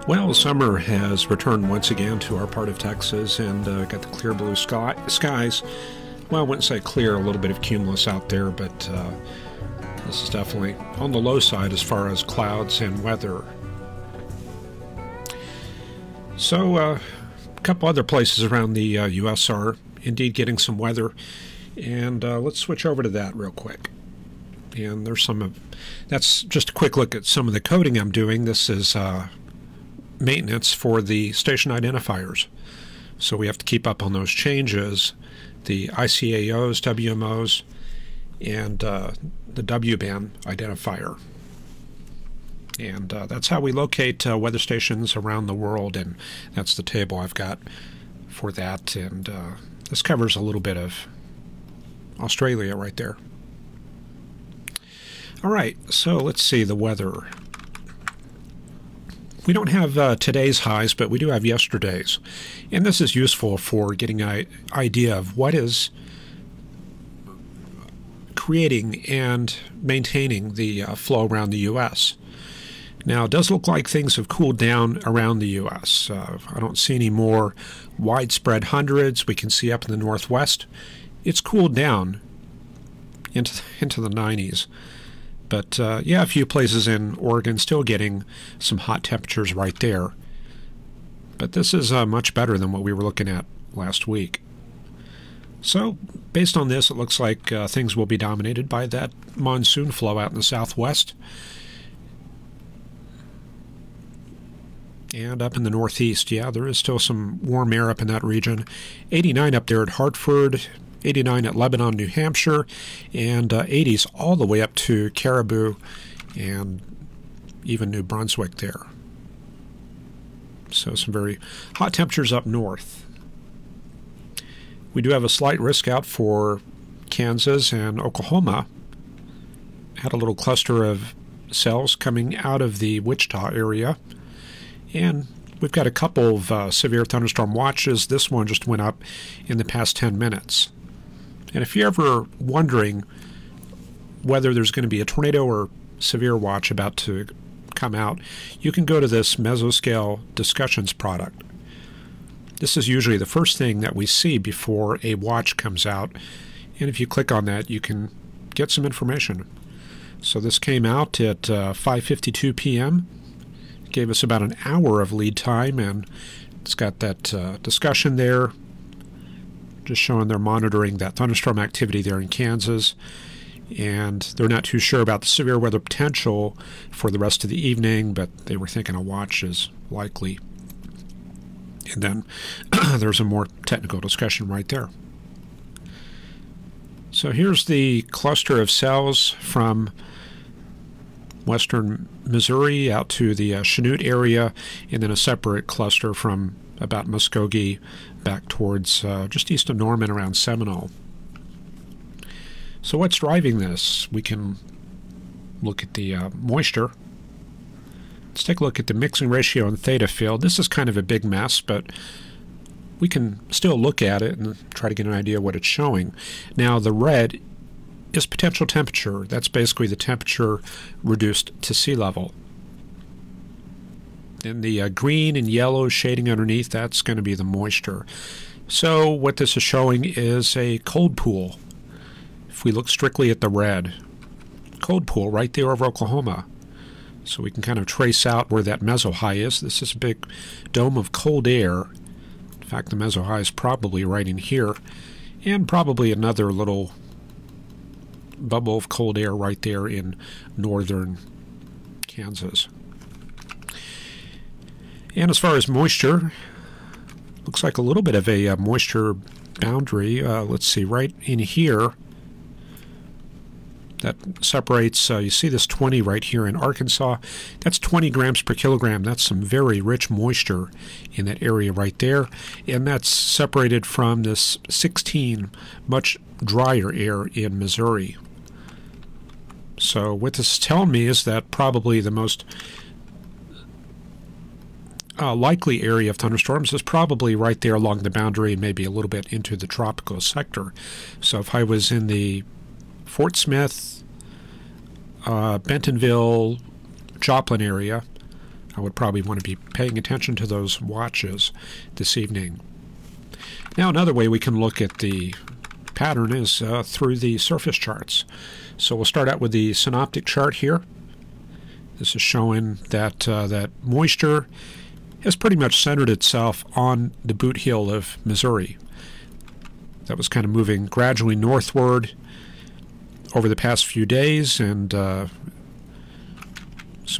Well, summer has returned once again to our part of Texas and got the clear blue skies. Well, I wouldn't say clear, a little bit of cumulus out there, but this is definitely on the low side as far as clouds and weather. So a couple other places around the U.S. are indeed getting some weather, and let's switch over to that real quick. And there's that's just a quick look at some of the coding I'm doing. This is maintenance for the station identifiers. So we have to keep up on those changes, the ICAOs, WMOs, and the W-band identifier. And that's how we locate weather stations around the world, and that's the table I've got for that. And this covers a little bit of Australia right there. All right, so let's see the weather. We don't have today's highs, but we do have yesterday's. And this is useful for getting an idea of what is creating and maintaining the flow around the U.S. Now, it does look like things have cooled down around the U.S. I don't see any more widespread hundreds. We can see up in the northwest. It's cooled down into the 90s. But yeah, a few places in Oregon still getting some hot temperatures right there. But this is much better than what we were looking at last week. So based on this, it looks like things will be dominated by that monsoon flow out in the southwest. And up in the northeast, yeah, there is still some warm air up in that region. 89 up there at Hartford, 89 at Lebanon, New Hampshire, and 80s all the way up to Caribou and even New Brunswick there. So some very hot temperatures up north. We do have a slight risk out for Kansas and Oklahoma. Had a little cluster of cells coming out of the Wichita area. And we've got a couple of severe thunderstorm watches. This one just went up in the past 10 minutes. And if you're ever wondering whether there's going to be a tornado or severe watch about to come out, you can go to this mesoscale discussions product. This is usually the first thing that we see before a watch comes out. And if you click on that, you can get some information. So this came out at 5:52 p.m. Gave us about an hour of lead time, and it's got that discussion there, just showing they're monitoring that thunderstorm activity there in Kansas, and they're not too sure about the severe weather potential for the rest of the evening, but they were thinking a watch is likely. And then there's a more technical discussion right there. So here's the cluster of cells from western Missouri out to the Skew-t area, and then a separate cluster from about Muskogee back towards just east of Norman around Seminole. So what's driving this? We can look at the moisture. Let's take a look at the mixing ratio and theta field. This is kind of a big mess, but we can still look at it and try to get an idea of what it's showing. Now the red is potential temperature. That's basically the temperature reduced to sea level. And the green and yellow shading underneath, that's going to be the moisture. So what this is showing is a cold pool. If we look strictly at the red, cold pool right there over Oklahoma. So we can kind of trace out where that meso-high is. This is a big dome of cold air. In fact, the meso-high is probably right in here. And probably another little bubble of cold air right there in northern Kansas. And as far as moisture, looks like a little bit of a moisture boundary. Let's see, right in here, that separates, you see this 20 right here in Arkansas. That's 20 grams per kilogram. That's some very rich moisture in that area right there. And that's separated from this 16 much drier air in Missouri. So what this is telling me is that probably the most likely area of thunderstorms is probably right there along the boundary and maybe a little bit into the tropical sector. So if I was in the Fort Smith, Bentonville, Joplin area, I would probably want to be paying attention to those watches this evening. Now, another way we can look at the pattern is through the surface charts. So we'll start out with the synoptic chart here. This is showing that that moisture has pretty much centered itself on the boot heel of Missouri. That was kind of moving gradually northward over the past few days, and so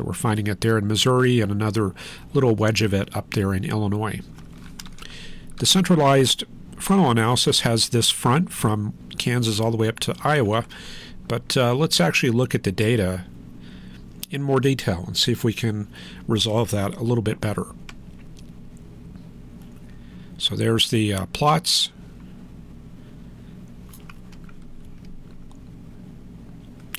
we're finding it there in Missouri and another little wedge of it up there in Illinois. The centralized frontal analysis has this front from Kansas all the way up to Iowa, but let's actually look at the data in more detail and see if we can resolve that a little bit better. So there's the plots.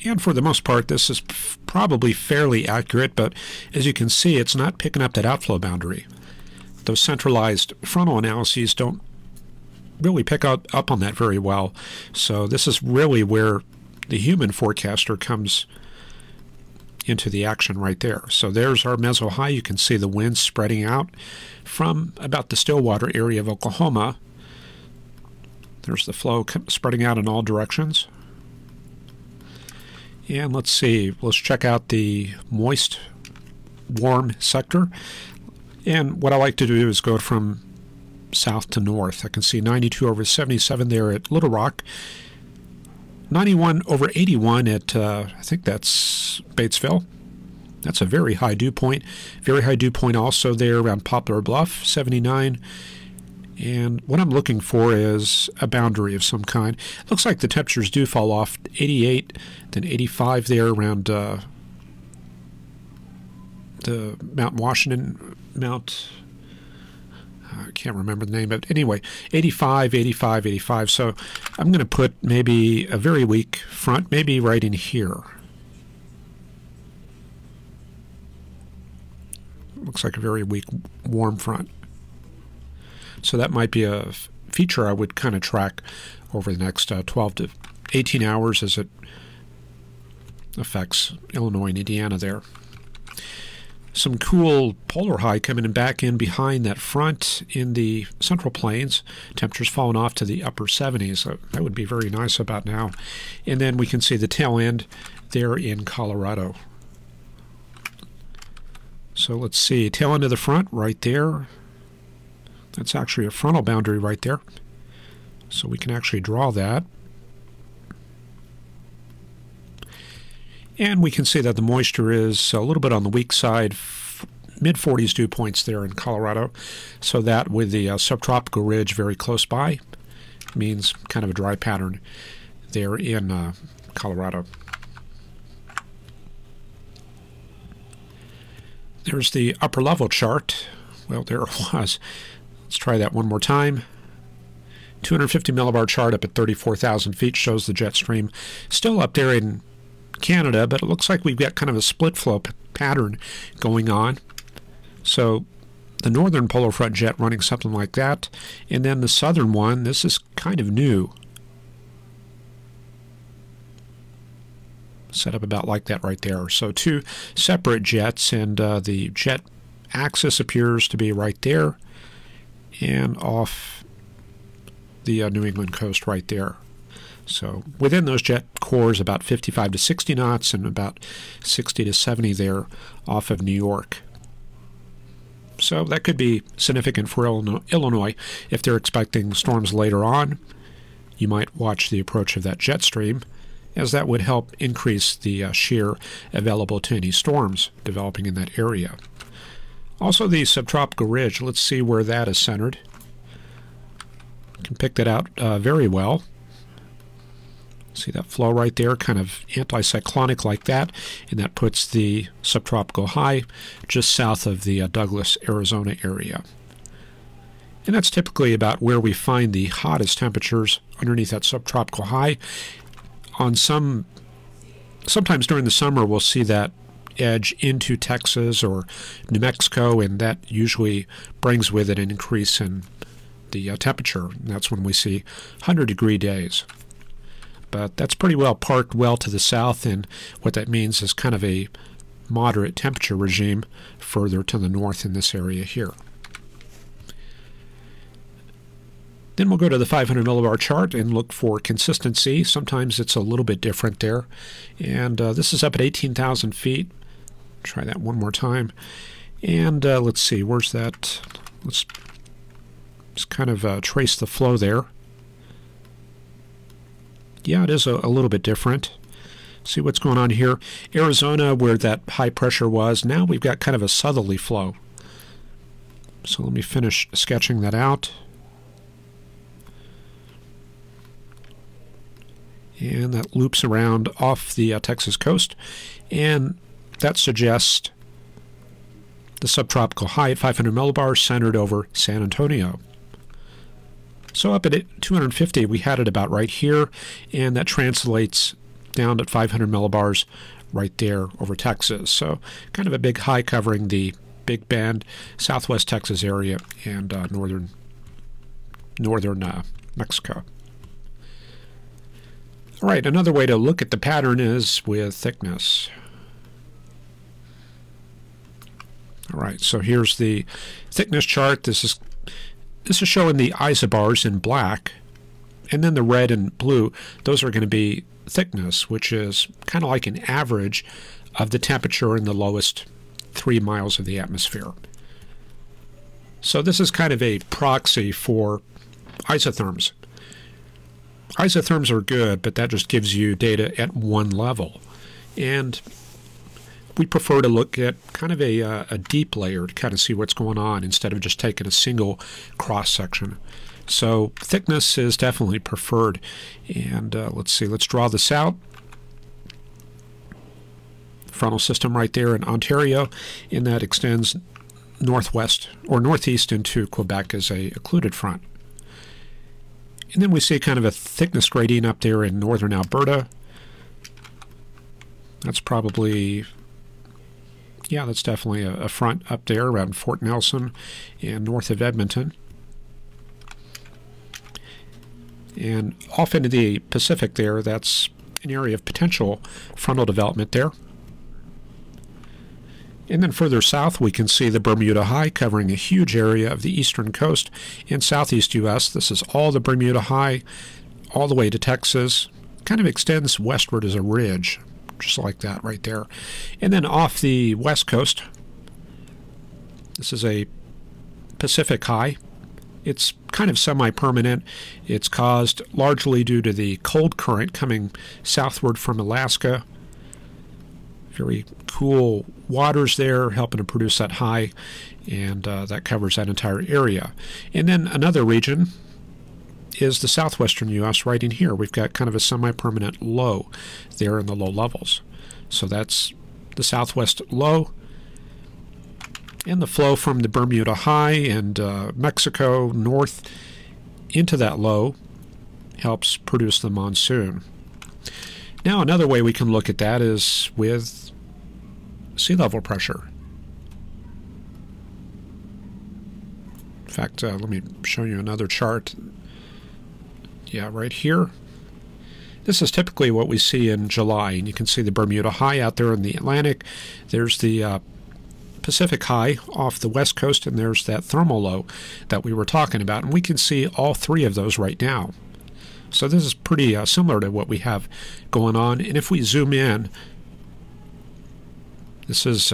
And for the most part, this is probably fairly accurate, but as you can see, it's not picking up that outflow boundary. Those centralized frontal analyses don't really pick up on that very well. So this is really where the human forecaster comes into the action right there. So there's our meso high. You can see the wind spreading out from about the Stillwater area of Oklahoma. There's the flow spreading out in all directions. And let's see, let's check out the moist, warm sector. And what I like to do is go from south to north. I can see 92 over 77 there at Little Rock, 91 over 81 at, I think that's Batesville. That's a very high dew point. Very high dew point also there around Poplar Bluff, 79. And what I'm looking for is a boundary of some kind. Looks like the temperatures do fall off, 88, then 85 there around the Mount Washington, I can't remember the name, but anyway, 85, 85, 85. So I'm going to put maybe a very weak front, maybe right in here. Looks like a very weak warm front. So that might be a feature I would kind of track over the next 12 to 18 hours as it affects Illinois and Indiana there. Some cool polar high coming back in behind that front in the central plains. Temperatures falling off to the upper 70s. So that would be very nice about now. And then we can see the tail end there in Colorado. So let's see, tail end of the front right there. That's actually a frontal boundary right there. So we can actually draw that. And we can see that the moisture is a little bit on the weak side, mid-40s dew points there in Colorado. So that with the subtropical ridge very close by means kind of a dry pattern there in Colorado. There's the upper level chart. Well, there it was. Let's try that one more time. 250 millibar chart up at 34,000 feet shows the jet stream still up there in Canada, but it looks like we've got kind of a split flow pattern going on. So the northern polar front jet running something like that, and then the southern one, this is kind of new. Set up about like that right there. So two separate jets, and the jet axis appears to be right there and off the New England coast right there. So within those jet cores, about 55 to 60 knots and about 60 to 70 there off of New York. So that could be significant for Illinois. If they're expecting storms later on, you might watch the approach of that jet stream, as that would help increase the shear available to any storms developing in that area. Also the subtropical ridge, let's see where that is centered. You can pick that out very well. See that flow right there, kind of anticyclonic like that, and that puts the subtropical high just south of the Douglas, Arizona area. And that's typically about where we find the hottest temperatures underneath that subtropical high. On sometimes during the summer we'll see that edge into Texas or New Mexico, and that usually brings with it an increase in the temperature. And that's when we see 100-degree days. But that's pretty well parked well to the south, and what that means is kind of a moderate temperature regime further to the north in this area here. Then we'll go to the 500 millibar chart and look for consistency. Sometimes it's a little bit different there. And this is up at 18,000 feet. Try that one more time. And let's see, where's that? Let's just kind of trace the flow there. Yeah, it is a little bit different. See what's going on here. Arizona, where that high pressure was, now we've got kind of a southerly flow. So let me finish sketching that out. And that loops around off the Texas coast, and that suggests the subtropical high at 500 millibars centered over San Antonio. So up at 250, we had it about right here, and that translates down at 500 millibars right there over Texas. So kind of a big high covering the Big Bend, southwest Texas area, and northern Mexico. All right, another way to look at the pattern is with thickness. All right, so here's the thickness chart. This is showing the isobars in black, and then the red and blue, those are going to be thickness, which is kind of like an average of the temperature in the lowest 3 miles of the atmosphere. So this is kind of a proxy for isotherms. Isotherms are good, but that just gives you data at one level. And we prefer to look at kind of a deep layer to kind of see what's going on instead of just taking a single cross-section. So thickness is definitely preferred. And let's see, let's draw this out. Frontal system right there in Ontario, and that extends northwest or northeast into Quebec as a occluded front. And then we see kind of a thickness gradient up there in northern Alberta. That's probably, yeah, that's definitely a front up there around Fort Nelson and north of Edmonton. And off into the Pacific there, that's an area of potential frontal development there. And then further south, we can see the Bermuda High covering a huge area of the eastern coast in southeast U.S. This is all the Bermuda High, all the way to Texas. Kind of extends westward as a ridge, just like that right there. And then off the west coast, this is a Pacific High. It's kind of semi-permanent. It's caused largely due to the cold current coming southward from Alaska. Very cool waters there, helping to produce that high, and that covers that entire area. And then another region is the southwestern U.S. right in here. We've got kind of a semi-permanent low there in the low levels. So that's the southwest low. And the flow from the Bermuda High and Mexico north into that low helps produce the monsoon. Now another way we can look at that is with sea level pressure. In fact, let me show you another chart. Yeah, right here. This is typically what we see in July, and you can see the Bermuda High out there in the Atlantic. There's the Pacific High off the west coast, and there's that thermal low that we were talking about, and we can see all three of those right now. So this is pretty similar to what we have going on. And if we zoom in, this is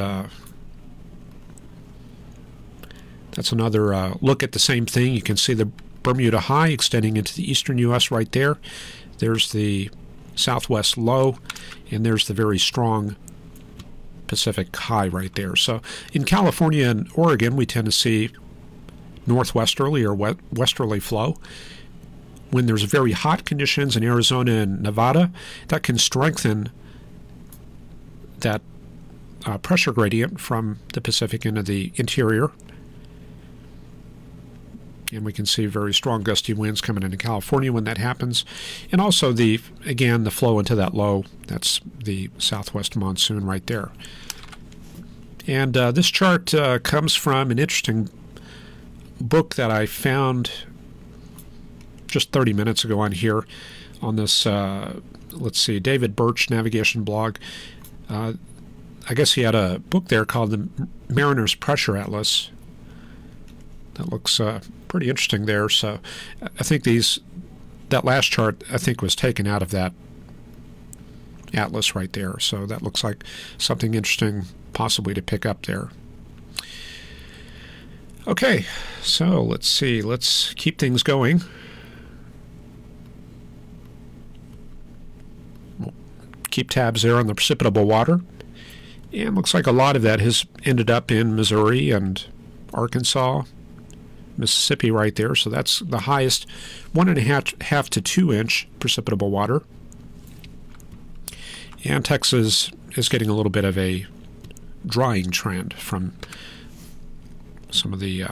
that's another look at the same thing. You can see the Bermuda High extending into the eastern U.S. right there. There's the southwest low, and there's the very strong Pacific High right there. So in California and Oregon, we tend to see northwesterly or westerly flow. When there's very hot conditions in Arizona and Nevada, that can strengthen that pressure gradient from the Pacific into the interior. And we can see very strong gusty winds coming into California when that happens. And also, again, the flow into that low, that's the southwest monsoon right there. And this chart comes from an interesting book that I found just 30 minutes ago on here on this, let's see, David Birch navigation blog. I guess he had a book there called the Mariner's Pressure Atlas. That looks pretty interesting there. So I think that last chart, I think, was taken out of that atlas right there. So that looks like something interesting possibly to pick up there. Okay, so let's see. Let's keep things going. We'll keep tabs there on the precipitable water. And looks like a lot of that has ended up in Missouri and Arkansas, Mississippi right there. So that's the highest 1.5 to 2 inch precipitable water. And Texas is getting a little bit of a drying trend from some of the,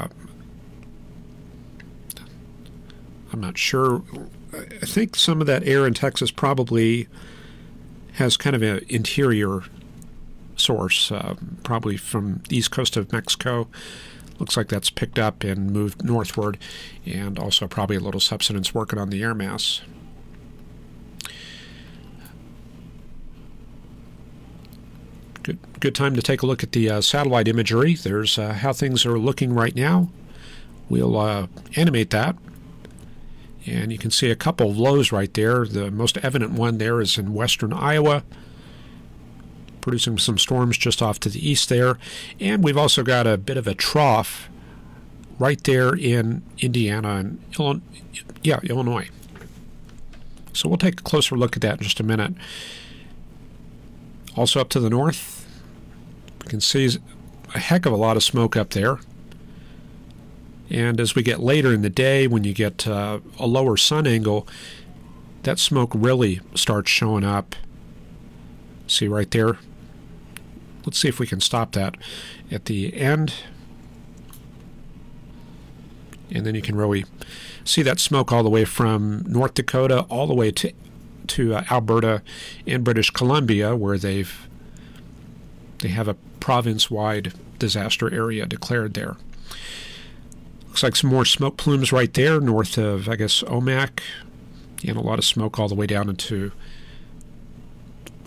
I'm not sure, I think some of that air in Texas probably has kind of an interior source, probably from the east coast of Mexico. Looks like that's picked up and moved northward, and also probably a little subsidence working on the air mass. Good time to take a look at the satellite imagery. There's how things are looking right now. We'll animate that. And you can see a couple of lows right there. The most evident one there is in western Iowa, producing some storms just off to the east there. And we've also got a bit of a trough right there in Indiana and Illinois. So we'll take a closer look at that in just a minute. Also up to the north, you can see a heck of a lot of smoke up there. And as we get later in the day, when you get a lower sun angle, that smoke really starts showing up. See right there? Let's see if we can stop that at the end. And then you can really see that smoke all the way from North Dakota all the way to Alberta and British Columbia, where they have a province-wide disaster area declared there. Looks like some more smoke plumes right there north of, I guess, Omak, and a lot of smoke all the way down into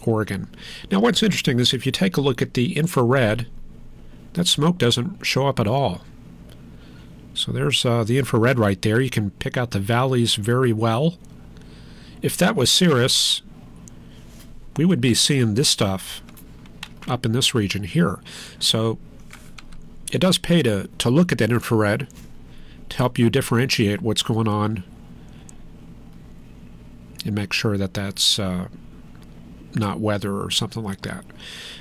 Oregon. Now what's interesting is if you take a look at the infrared, that smoke doesn't show up at all. So there's the infrared right there. You can pick out the valleys very well. If that was cirrus, we would be seeing this stuff up in this region here. So it does pay to look at that infrared to help you differentiate what's going on and make sure that that's not weather or something like that.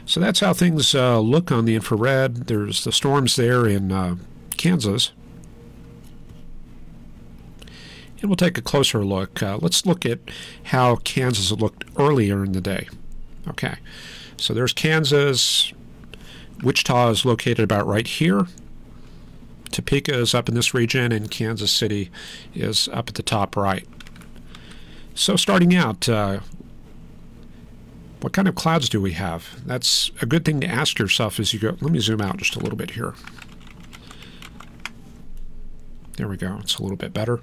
So that's how things look on the infrared. There's the storms there in Kansas. And we'll take a closer look. Let's look at how Kansas looked earlier in the day. Okay, so there's Kansas. Wichita is located about right here. Topeka is up in this region, and Kansas City is up at the top right. So starting out, what kind of clouds do we have? That's a good thing to ask yourself as you go. Let me zoom out just a little bit here. There we go. It's a little bit better.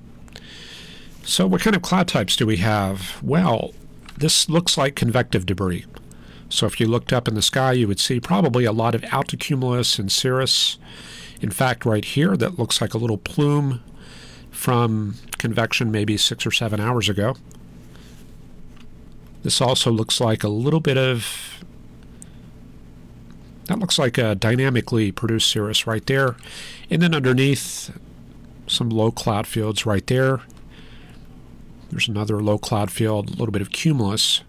So what kind of cloud types do we have? Well, this looks like convective debris. So if you looked up in the sky, you would see probably a lot of altocumulus and cirrus. In fact, right here, that looks like a little plume from convection maybe 6 or 7 hours ago. This also looks like a little bit of, that looks like a dynamically produced cirrus right there. And then underneath, some low cloud fields right there. There's another low cloud field, a little bit of cumulus.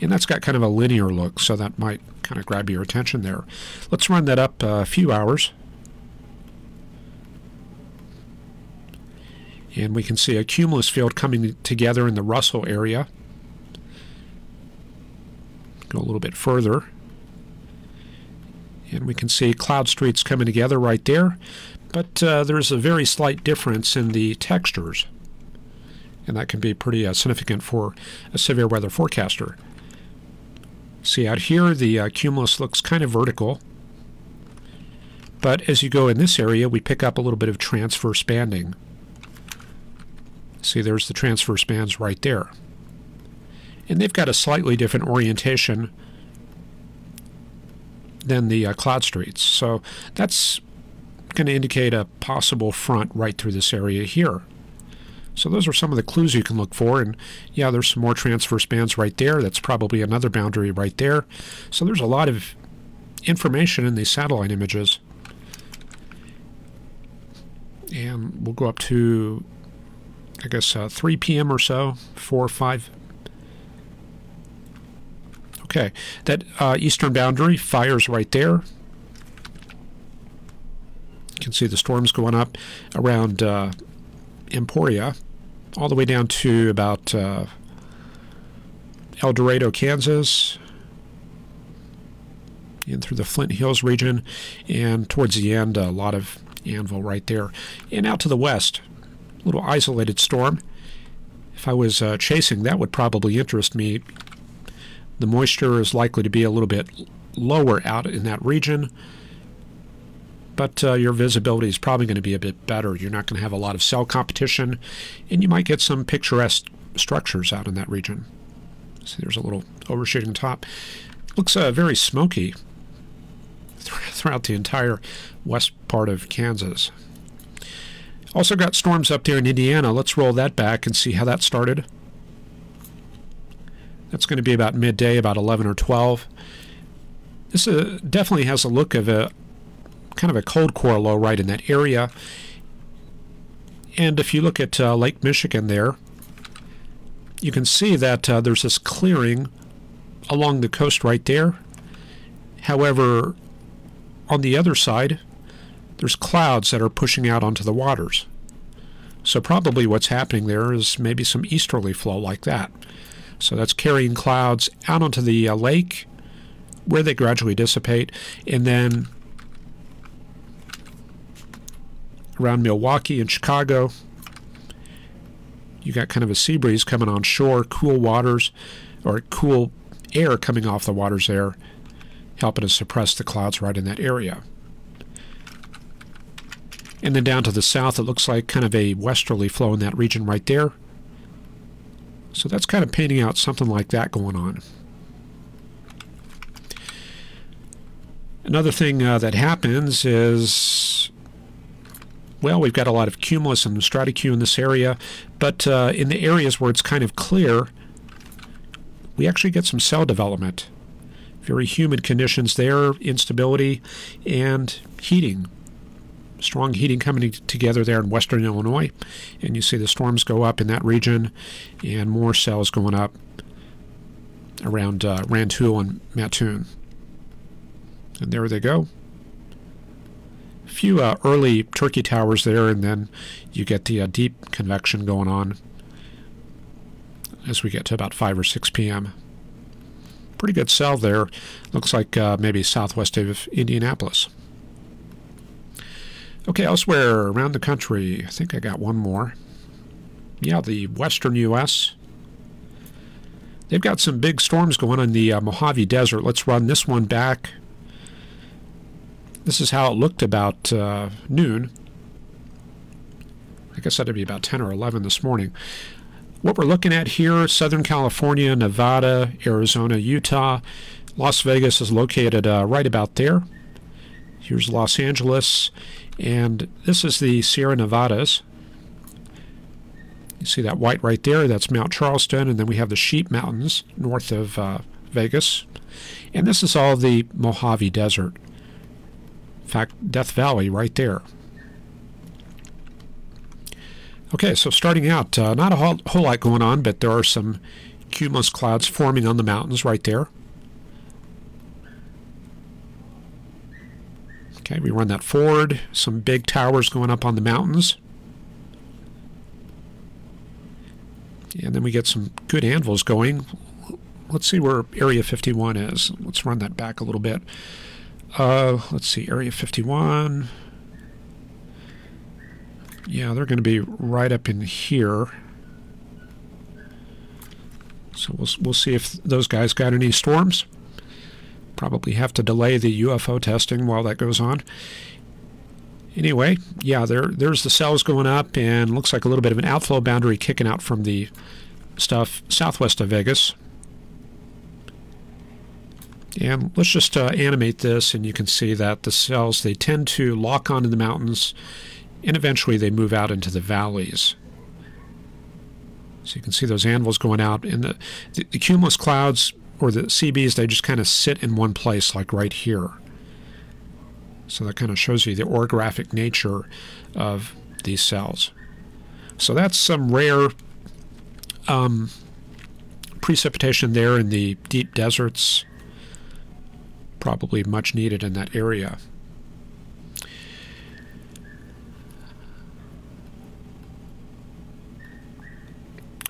And that's got kind of a linear look, so that might kind of grab your attention there. Let's run that up a few hours. And we can see a cumulus field coming together in the Russell area. Go a little bit further. And we can see cloud streets coming together right there. But there's a very slight difference in the textures. And that can be pretty significant for a severe weather forecaster. See out here, the cumulus looks kind of vertical. But as you go in this area, we pick up a little bit of transverse banding. See, there's the transverse bands right there. And they've got a slightly different orientation than the cloud streets. So that's going to indicate a possible front right through this area here. So those are some of the clues you can look for. And yeah, there's some more transverse bands right there. That's probably another boundary right there. So there's a lot of information in these satellite images. And we'll go up to, I guess, 3 p.m. or so, 4 or 5. Okay, that eastern boundary fires right there. You can see the storms going up around Emporia, all the way down to about El Dorado, Kansas, in through the Flint Hills region, and towards the end, a lot of Anvil right there. And out to the west, a little isolated storm. If I was chasing, that would probably interest me. The moisture is likely to be a little bit lower out in that region, but your visibility is probably going to be a bit better. You're not going to have a lot of cell competition, and you might get some picturesque structures out in that region. See, there's a little overshooting top. Looks very smoky throughout the entire west part of Kansas. Also got storms up there in Indiana. Let's roll that back and see how that started. That's going to be about midday, about 11 or 12. This definitely has a look of a kind of a cold core low right in that area. And if you look at Lake Michigan there, you can see that there's this clearing along the coast right there. However, on the other side, there's clouds that are pushing out onto the waters. So probably what's happening there is maybe some easterly flow like that. So that's carrying clouds out onto the lake, where they gradually dissipate, and then around Milwaukee and Chicago, you got kind of a sea breeze coming on shore, cool waters, or cool air coming off the waters there, helping to suppress the clouds right in that area. And then down to the south, it looks like kind of a westerly flow in that region right there. So that's kind of painting out something like that going on. Another thing that happens is, well, we've got a lot of cumulus and stratocue in this area, but in the areas where it's kind of clear, we actually get some cell development. Very humid conditions there, instability, and heating. Strong heating coming together there in western Illinois, and you see the storms go up in that region, and more cells going up around Rantoul and Mattoon. And there they go. A few early turkey towers there, and then you get the deep convection going on as we get to about 5 or 6 p.m. Pretty good cell there. Looks like maybe southwest of Indianapolis. Okay, elsewhere around the country, I think I got one more. Yeah, the western U.S. They've got some big storms going on in the Mojave Desert. Let's run this one back. This is how it looked about noon. I guess that'd be about 10 or 11 this morning. What we're looking at here, Southern California, Nevada, Arizona, Utah. Las Vegas is located right about there. Here's Los Angeles, and this is the Sierra Nevadas. You see that white right there? That's Mount Charleston, and then we have the Sheep Mountains north of Vegas. And this is all the Mojave Desert. In fact, Death Valley right there. Okay, so starting out, not a whole lot going on, but there are some cumulus clouds forming on the mountains right there. Okay, we run that forward. Some big towers going up on the mountains. And then we get some good anvils going. Let's see where Area 51 is. Let's run that back a little bit. Let's see, Area 51. Yeah, they're going to be right up in here. So we'll see if those guys got any storms. Probably have to delay the UFO testing while that goes on. Anyway, yeah, there's the cells going up, and looks like a little bit of an outflow boundary kicking out from the stuff southwest of Vegas. And let's just animate this, and you can see that the cells, they tend to lock onto the mountains, and eventually they move out into the valleys. So you can see those anvils going out, and the cumulus clouds, or the CBs, they just kind of sit in one place, like right here. So that kind of shows you the orographic nature of these cells. So that's some rare precipitation there in the deep deserts. Probably much needed in that area.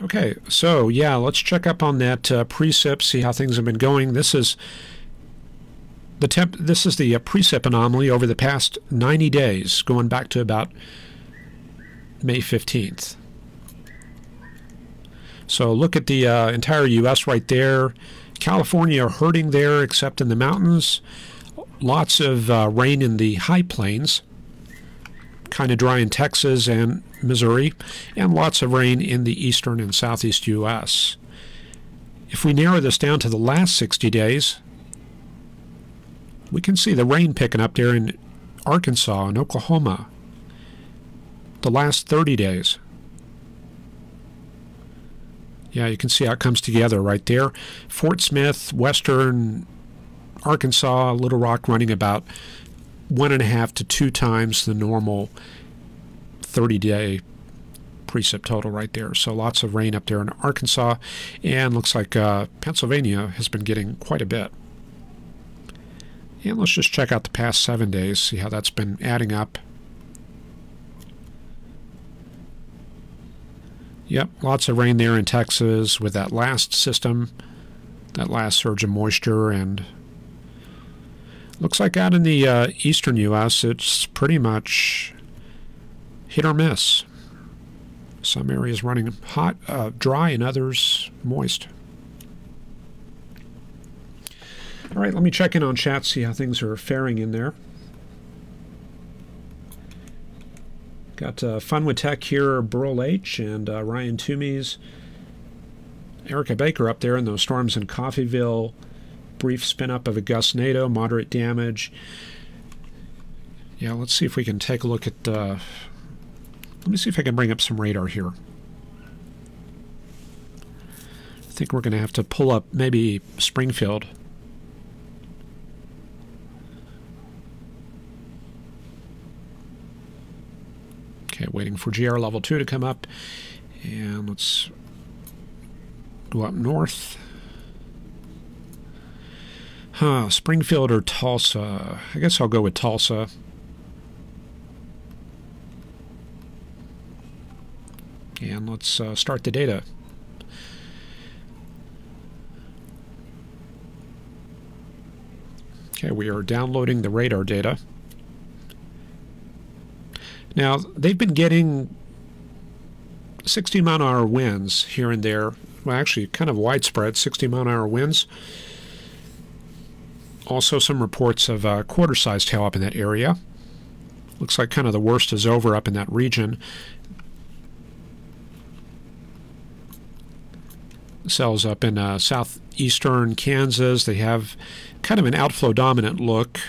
Okay, so yeah, let's check up on that precip, see how things have been going. This is the precip anomaly over the past 90 days, going back to about May 15th. So look at the entire U.S. right there. California hurting there, except in the mountains. Lots of rain in the high plains. Kind of dry in Texas and Missouri. And lots of rain in the eastern and southeast U.S. If we narrow this down to the last 60 days, we can see the rain picking up there in Arkansas and Oklahoma. The last 30 days. Yeah, you can see how it comes together right there. Fort Smith, western Arkansas, Little Rock running about 1.5 to 2 times the normal 30-day precip total right there. So lots of rain up there in Arkansas, and looks like Pennsylvania has been getting quite a bit. And let's just check out the past 7 days, see how that's been adding up. Yep, lots of rain there in Texas with that last system, that last surge of moisture, and looks like out in the eastern U.S. it's pretty much hit or miss. Some areas running hot, dry, and others moist. All right, let me check in on chat, see how things are faring in there. Got Fun with Tech here, Burl H. and Ryan Toomey's. Erica Baker up there in those storms in Coffeyville. Brief spin up of a gustnado, moderate damage. Yeah, let's see if we can take a look at... let me see if I can bring up some radar here. I think we're going to have to pull up maybe Springfield. Okay, waiting for GR level 2 to come up. And let's go up north. Springfield or Tulsa. I guess I'll go with Tulsa. And let's start the data. Okay, we are downloading the radar data. Now, they've been getting 60-mile-an-hour winds here and there. Well, actually, kind of widespread 60-mile-an-hour winds. Also, some reports of quarter-sized hail up in that area. Looks like kind of the worst is over up in that region. Cells up in southeastern Kansas, they have kind of an outflow-dominant look.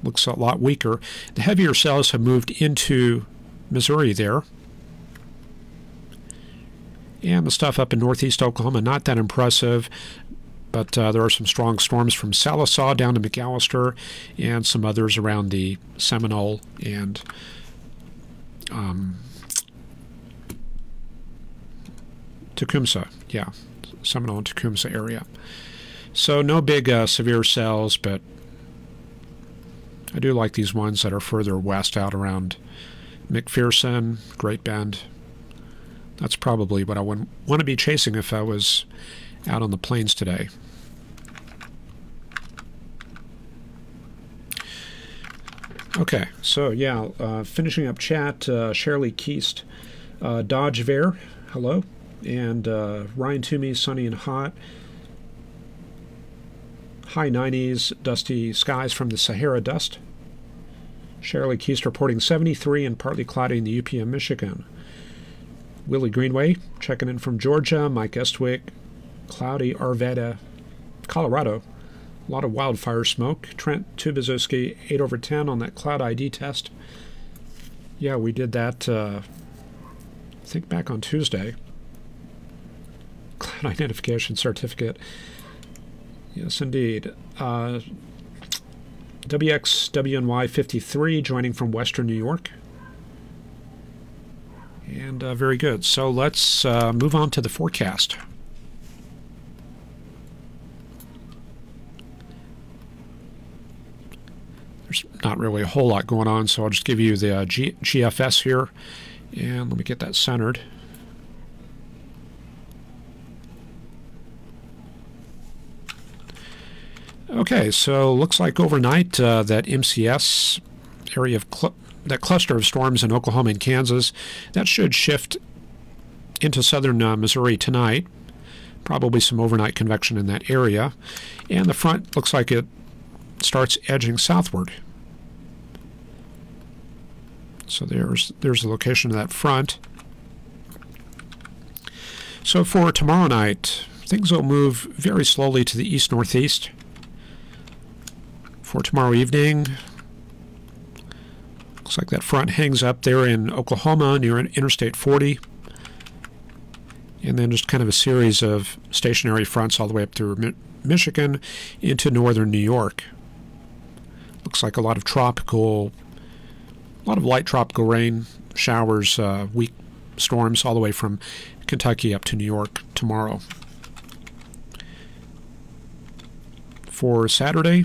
Looks a lot weaker. The heavier cells have moved into Missouri there. And the stuff up in northeast Oklahoma, not that impressive, but there are some strong storms from Sallisaw down to McAllister and some others around the Seminole and Tecumseh. Yeah, Seminole and Tecumseh area. So no big severe cells, but I do like these ones that are further west out around McPherson, Great Bend. That's probably what I would want to be chasing if I was out on the plains today. Okay, so yeah, finishing up chat, Shirley Keast, Dodge Ver, hello, and Ryan Toomey, sunny and hot. High 90s, dusty skies from the Sahara dust. Shirley Keast reporting 73 and partly cloudy in the UP of Michigan. Willie Greenway checking in from Georgia. Mike Estwick, cloudy Arvada, Colorado. A lot of wildfire smoke. Trent Tubiszewski, 8/10 on that cloud ID test. Yeah, we did that, I think, back on Tuesday. Cloud identification certificate. Yes, indeed. WXWNY53 joining from Western New York. And very good. So let's move on to the forecast. There's not really a whole lot going on, so I'll just give you the GFS here. And let me get that centered. Okay, so looks like overnight that MCS area of that cluster of storms in Oklahoma and Kansas, that should shift into southern Missouri tonight. Probably some overnight convection in that area. And the front looks like it starts edging southward. So there's the location of that front. So for tomorrow night, things will move very slowly to the east-northeast. For tomorrow evening, looks like that front hangs up there in Oklahoma near Interstate 40. And then just kind of a series of stationary fronts all the way up through Michigan into northern New York. Looks like a lot of light tropical rain showers, weak storms all the way from Kentucky up to New York tomorrow. For Saturday,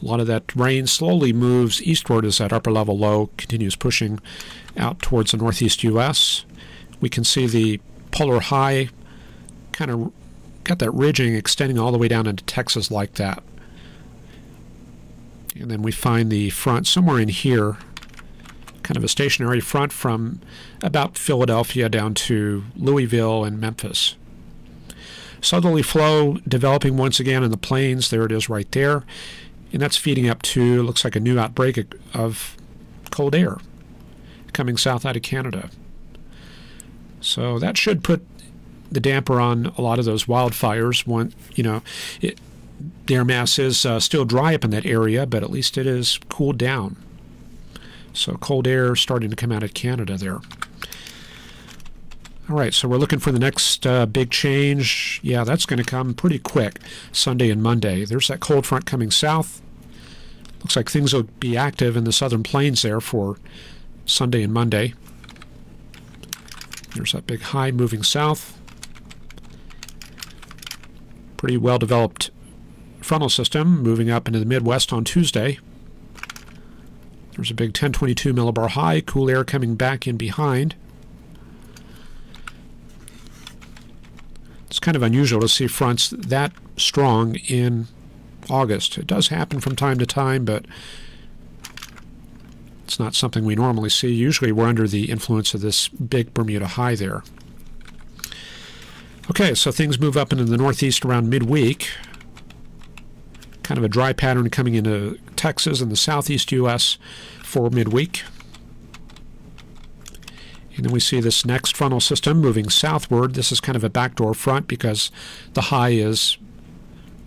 a lot of that rain slowly moves eastward as that upper level low continues pushing out towards the northeast U.S. We can see the polar high kind of got that ridging extending all the way down into Texas like that. And then we find the front somewhere in here, kind of a stationary front from about Philadelphia down to Louisville and Memphis. Southerly flow developing once again in the plains. There it is right there. And that's feeding up to, looks like a new outbreak of cold air coming south out of Canada. So that should put the damper on a lot of those wildfires. The air mass is still dry up in that area, but at least it is cooled down. So cold air starting to come out of Canada there. All right, so we're looking for the next big change. Yeah, that's going to come pretty quick, Sunday and Monday. There's that cold front coming south. Looks like things will be active in the southern plains there for Sunday and Monday. There's that big high moving south. Pretty well-developed frontal system moving up into the Midwest on Tuesday. There's a big 1022 millibar high, cool air coming back in behind. It's kind of unusual to see fronts that strong in August. It does happen from time to time, but it's not something we normally see. Usually we're under the influence of this big Bermuda high there. Okay, so things move up into the northeast around midweek. Kind of a dry pattern coming into Texas and the southeast U.S. for midweek. And then we see this next frontal system moving southward. This is kind of a backdoor front because the high is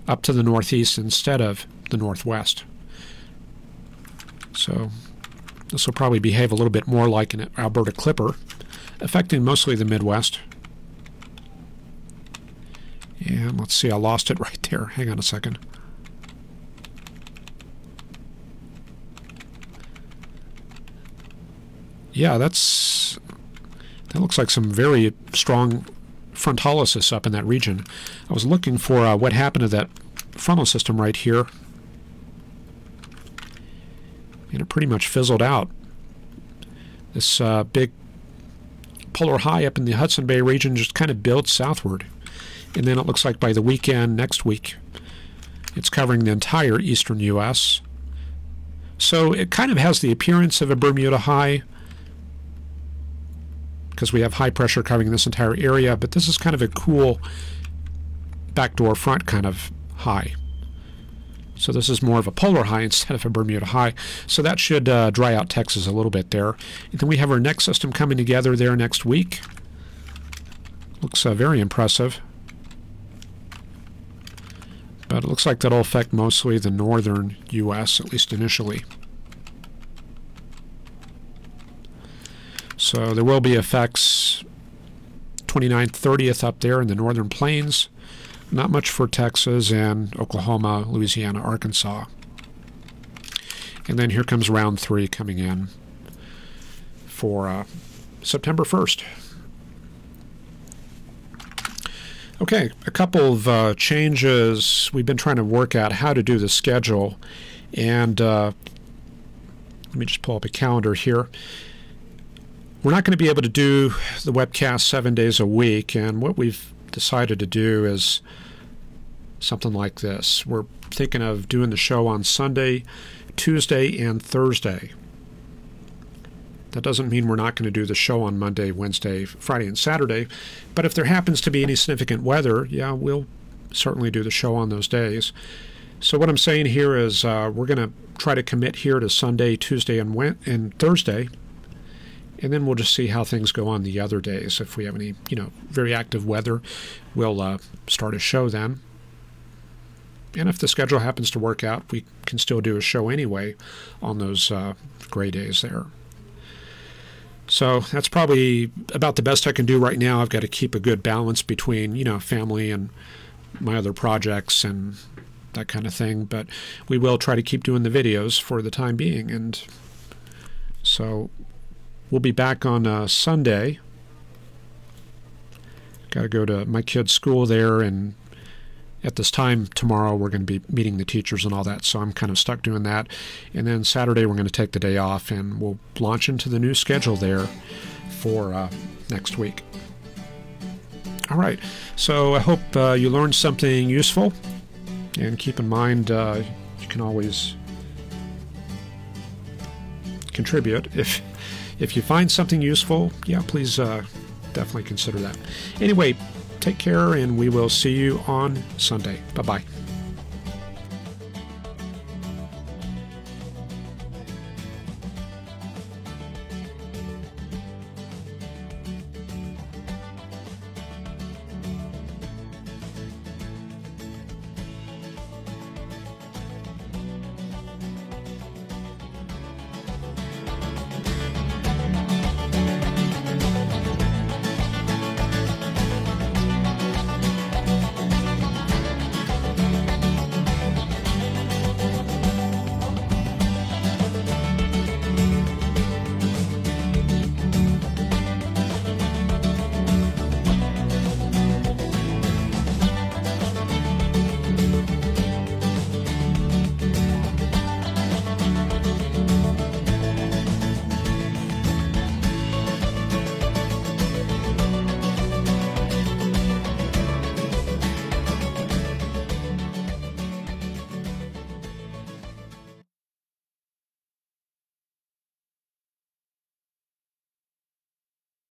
up to the northeast instead of the northwest. So this will probably behave a little bit more like an Alberta Clipper, affecting mostly the Midwest. And let's see, I lost it right there. Hang on a second. Yeah, that looks like some very strong frontalysis up in that region. I was looking for what happened to that frontal system right here, and it pretty much fizzled out. This big polar high up in the Hudson Bay region just kind of builds southward, and then it looks like by the weekend next week it's covering the entire eastern U.S. So it kind of has the appearance of a Bermuda high, because we have high pressure covering this entire area, but this is kind of a cool backdoor front kind of high. So this is more of a polar high instead of a Bermuda high. So that should dry out Texas a little bit there. And then we have our next system coming together there next week. Looks very impressive. But it looks like that'll affect mostly the northern U.S., at least initially. So there will be effects 29th, 30th up there in the northern plains. Not much for Texas and Oklahoma, Louisiana, Arkansas. And then here comes round 3 coming in for September 1st. Okay, a couple of changes. We've been trying to work out how to do the schedule. And let me just pull up a calendar here. We're not going to be able to do the webcast 7 days a week, and what we've decided to do is something like this. We're thinking of doing the show on Sunday, Tuesday, and Thursday. That doesn't mean we're not going to do the show on Monday, Wednesday, Friday, and Saturday, but if there happens to be any significant weather, yeah, we'll certainly do the show on those days. So what I'm saying here is we're going to try to commit here to Sunday, Tuesday, and Thursday, and then we'll just see how things go on the other days. If we have any, very active weather, we'll start a show then. And if the schedule happens to work out, we can still do a show anyway on those gray days there. So that's probably about the best I can do right now. I've got to keep a good balance between, family and my other projects and that kind of thing. But we will try to keep doing the videos for the time being. And so we'll be back on Sunday. Got to go to my kid's school there, and at this time tomorrow we're going to be meeting the teachers and all that, so I'm kind of stuck doing that. And then Saturday we're going to take the day off, and we'll launch into the new schedule there for next week. All right, so I hope you learned something useful, and keep in mind you can always contribute. If you find something useful, yeah, please definitely consider that. Anyway, take care, and we will see you on Sunday. Bye-bye.